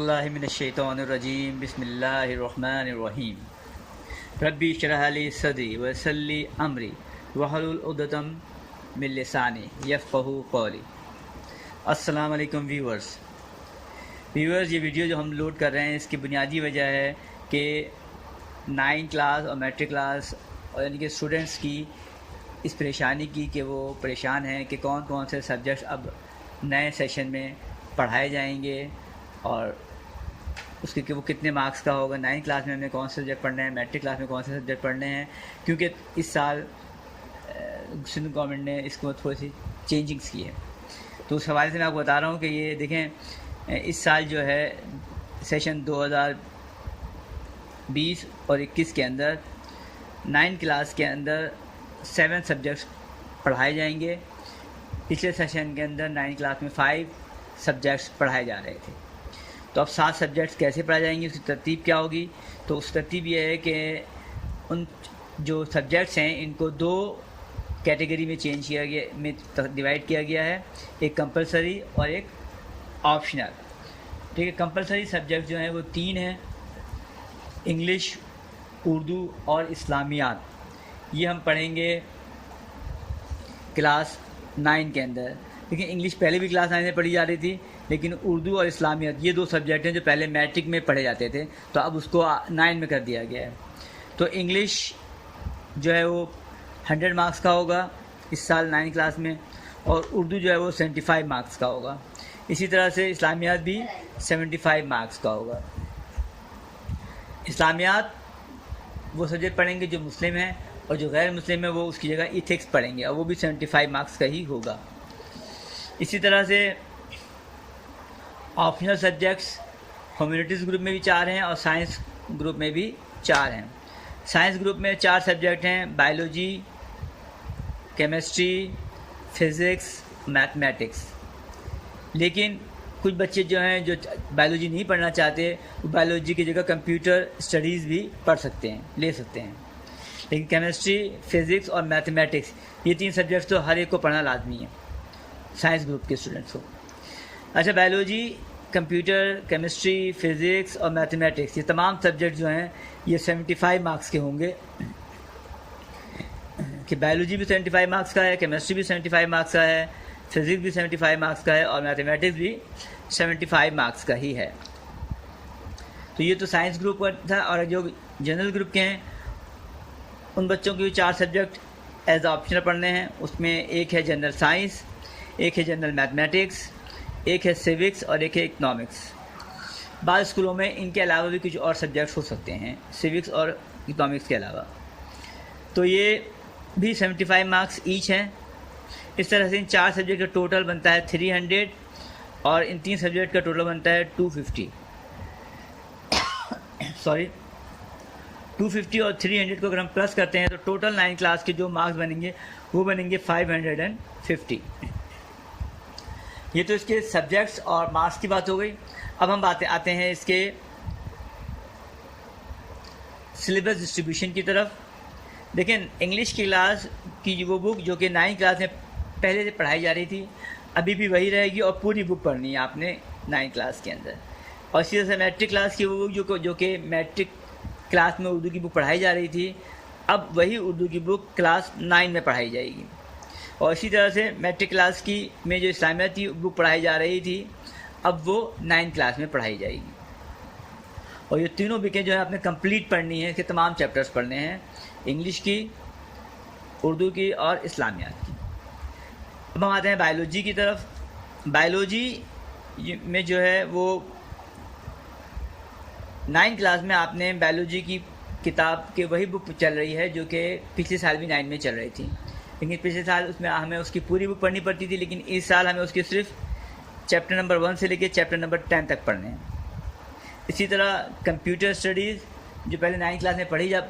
औज़ुबिल्लाहि मिनश्शैतानिर्रजीम बिस्मिल्लाहिर्रहमानिर्रहीम रब्बी इश्रह ली सदरी वयस्सिर अमरी वहलुल उक़दतम मिन लिसानी यफ़क़हू क़ौली। अस्सलाम वालेकुम व्यूअर्स, ये वीडियो जो हम लोड कर रहे हैं इसकी बुनियादी वजह है कि 9 क्लास और मैट्रिक क्लास और यानी कि स्टूडेंट्स की इस परेशानी की कि वो परेशान हैं कि कौन कौन से सब्जेक्ट्स अब नए सेशन में पढ़ाए जाएंगे और उसके कि वो कितने मार्क्स का होगा। 9 क्लास में हमें कौन से सब्जेक्ट पढ़ने हैं, मैट्रिक क्लास में कौन से सब्जेक्ट पढ़ने हैं, क्योंकि इस साल सिंध गवर्नमेंट ने इसको थोड़ी सी चेंजिंग्स की है। तो उस हवाले से मैं आपको बता रहा हूँ कि ये देखें, इस साल जो है सेशन 2020 और 21 के अंदर 9 क्लास के अंदर 7 सब्जेक्ट्स पढ़ाए जाएंगे। पिछले सेशन के अंदर 9 क्लास में 5 सब्जेक्ट्स पढ़ाए जा रहे थे। तो अब 7 सब्जेक्ट्स कैसे पढ़ाए जाएंगे, उसकी तरतीब क्या होगी? तो उस तरतीब ये है कि उन जो सब्जेक्ट्स हैं इनको 2 कैटेगरी में चेंज किया गया, में डिवाइड किया गया है, एक कंपलसरी और एक ऑप्शनल। ठीक है, कंपलसरी सब्जेक्ट जो हैं वो 3 हैं, इंग्लिश, उर्दू और इस्लामियात। ये हम पढ़ेंगे क्लास 9 के अंदर। लेकिन इंग्लिश पहले भी क्लास 9 में पढ़ी जा रही थी, लेकिन उर्दू और इस्लामियात ये 2 सब्जेक्ट हैं जो पहले मैट्रिक में पढ़े जाते थे, तो अब उसको 9 में कर दिया गया है। तो इंग्लिश जो है वो 100 मार्क्स का होगा इस साल 9 क्लास में, और उर्दू जो है वो 75 मार्क्स का होगा। इसी तरह से इस्लामियात भी 75 मार्क्स का होगा। इस्लामियात वो सब्जेक्ट पढ़ेंगे जो मुस्लिम हैं, और जो गैर मुस्लिम है वो उसकी जगह इथिक्स पढ़ेंगे, और वो भी 75 मार्क्स का ही होगा। इसी तरह से ऑप्शनल सब्जेक्ट्स ह्यूमैनिटीज़ ग्रुप में भी 4 हैं और साइंस ग्रुप में भी 4 हैं। साइंस ग्रुप में 4 सब्जेक्ट हैं, बायोलॉजी, केमिस्ट्री, फिज़िक्स, मैथमेटिक्स। लेकिन कुछ बच्चे जो हैं जो बायोलॉजी नहीं पढ़ना चाहते, वो बायोलॉजी की जगह कंप्यूटर स्टडीज़ भी पढ़ सकते हैं, ले सकते हैं। लेकिन केमिस्ट्री, फिज़िक्स और मैथमेटिक्स ये 3 सब्जेक्ट्स तो हर एक को पढ़ना लाजमी है, साइंस ग्रुप के स्टूडेंट्स को। अच्छा, बायोलॉजी, कंप्यूटर, केमिस्ट्री, फिज़िक्स और मैथमेटिक्स ये तमाम सब्जेक्ट जो हैं ये 75 मार्क्स के होंगे। कि बायोलॉजी भी 75 मार्क्स का है, केमिस्ट्री भी 75 मार्क्स का है, फिज़िक्स भी 75 मार्क्स का है और मैथमेटिक्स भी 75 मार्क्स का ही है। तो ये तो साइंस ग्रुप का था। और जो जनरल ग्रुप के हैं उन बच्चों के भी 4 सब्जेक्ट एज ऑप्शनल पढ़ने हैं। उसमें एक है जनरल साइंस, एक है जनरल मैथमेटिक्स, एक है सिविक्स और एक है इकनॉमिक्स। बाद स्कूलों में इनके अलावा भी कुछ और सब्जेक्ट्स हो सकते हैं सिविक्स और इकनॉमिक्स के अलावा। तो ये भी 75 मार्क्स ईच हैं। इस तरह से इन 4 सब्जेक्ट का टोटल बनता है 300 और इन 3 सब्जेक्ट का टोटल बनता है 250 250 और 300 को अगर हम प्लस करते हैं तो टोटल 9 क्लास के जो मार्क्स बनेंगे वो बनेंगे 550। ये तो इसके सब्जेक्ट्स और मार्क्स की बात हो गई। अब हम आते हैं इसके सिलेबस डिस्ट्रीब्यूशन की तरफ। देखें, इंग्लिश की क्लास की वो बुक जो कि 9 क्लास में पहले से पढ़ाई जा रही थी अभी भी वही रहेगी और पूरी बुक पढ़नी है आपने 9 क्लास के अंदर। और इसी तरह से मैट्रिक क्लास की वो बुक जो कि मैट्रिक क्लास में उर्दू की बुक पढ़ाई जा रही थी, अब वही उर्दू की बुक क्लास 9 में पढ़ाई जाएगी। और इसी तरह से मैट्रिक क्लास की में जो इस्लामियात की बुक पढ़ाई जा रही थी अब वो 9 क्लास में पढ़ाई जाएगी। और ये तीनों बुकें जो है आपने कंप्लीट पढ़नी है, इसके तमाम चैप्टर्स पढ़ने हैं, इंग्लिश की, उर्दू की और इस्लामियात की। अब हम आते हैं बायोलॉजी की तरफ। बायोलॉजी में जो है वो 9 क्लास में आपने बायोलॉजी की किताब के वही बुक चल रही है जो कि पिछले साल भी 9 में चल रही थी। लेकिन पिछले साल उसमें हमें उसकी पूरी बुक पढ़नी पड़ती थी, लेकिन इस साल हमें उसके सिर्फ चैप्टर नंबर 1 से लेकर चैप्टर नंबर 10 तक पढ़ने हैं। इसी तरह कंप्यूटर स्टडीज़ जो पहले 9 क्लास में पढ़ाई जा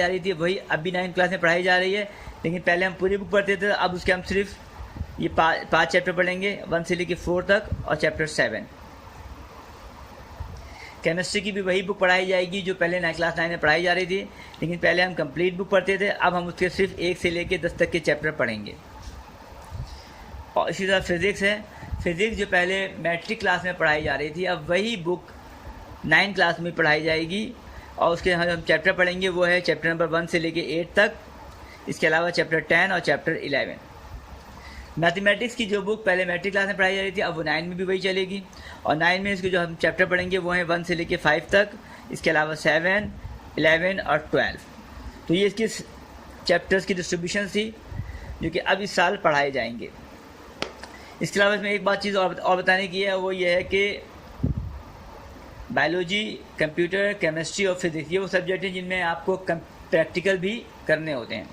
रही थी वही अब भी 9 क्लास में पढ़ाई जा रही है, लेकिन पहले हम पूरी बुक पढ़ते थे, अब उसके हम सिर्फ ये 5 चैप्टर पढ़ेंगे 1 से लेकर 4 तक और चैप्टर 7। केमिस्ट्री की भी वही बुक पढ़ाई जाएगी जो पहले 9 क्लास 9 में पढ़ाई जा रही थी, लेकिन पहले हम कंप्लीट बुक पढ़ते थे, अब हम उसके सिर्फ 1 से लेकर 10 तक के चैप्टर पढ़ेंगे। और इसी तरह फिज़िक्स है, फिज़िक्स जो पहले मैट्रिक क्लास में पढ़ाई जा रही थी अब वही बुक 9 क्लास में पढ़ाई जाएगी। और उसके हम चैप्टर पढ़ेंगे वो है चैप्टर नंबर 1 से लेके 8 तक। इसके अलावा चैप्टर 10 और चैप्टर 11। मैथमेटिक्स की जो बुक पहले मैट्रिक क्लास में पढ़ाई जा रही थी, अब वो 9 में भी वही चलेगी। और 9 में इसके जो हम चैप्टर पढ़ेंगे वो हैं 1 से लेके 5 तक। इसके अलावा 7, 11 और 12। तो ये इसकी चैप्टर्स की डिस्ट्रीब्यूशन थी जो कि अब इस साल पढ़ाए जाएंगे। इसके अलावा इसमें एक बात चीज़ और बताने की है, वो ये है कि बायोलॉजी, कंप्यूटर, केमिस्ट्री और फिज़िक्स ये वो सब्जेक्ट हैं जिनमें आपको प्रैक्टिकल भी करने होते हैं।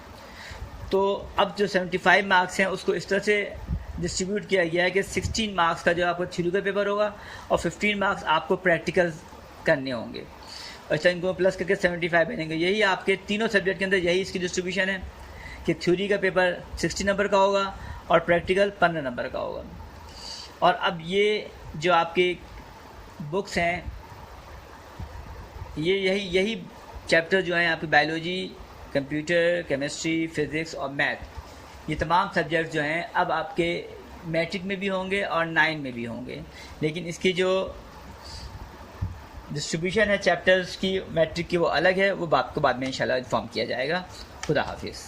तो अब जो 75 मार्क्स हैं उसको इस तरह से डिस्ट्रीब्यूट किया गया है कि 16 मार्क्स का जो आपको थ्योरी का पेपर होगा और 15 मार्क्स आपको प्रैक्टिकल करने होंगे। अच्छा, इनको प्लस करके 75 बनेंगे। यही आपके तीनों सब्जेक्ट के अंदर यही इसकी डिस्ट्रीब्यूशन है कि थ्योरी का पेपर 60 नंबर का होगा और प्रैक्टिकल 15 नंबर का होगा। और अब ये जो आपके बुक्स हैं, ये यही चैप्टर जो हैं आपकी बायोलॉजी, कंप्यूटर, केमिस्ट्री, फिज़िक्स और मैथ, ये तमाम सब्जेक्ट जो हैं अब आपके मैट्रिक में भी होंगे और 9 में भी होंगे। लेकिन इसकी जो डिस्ट्रीब्यूशन है चैप्टर्स की मैट्रिक की वो अलग है, वो आपको बाद में इंशाल्लाह इन्फॉर्म किया जाएगा। खुदा हाफिज़।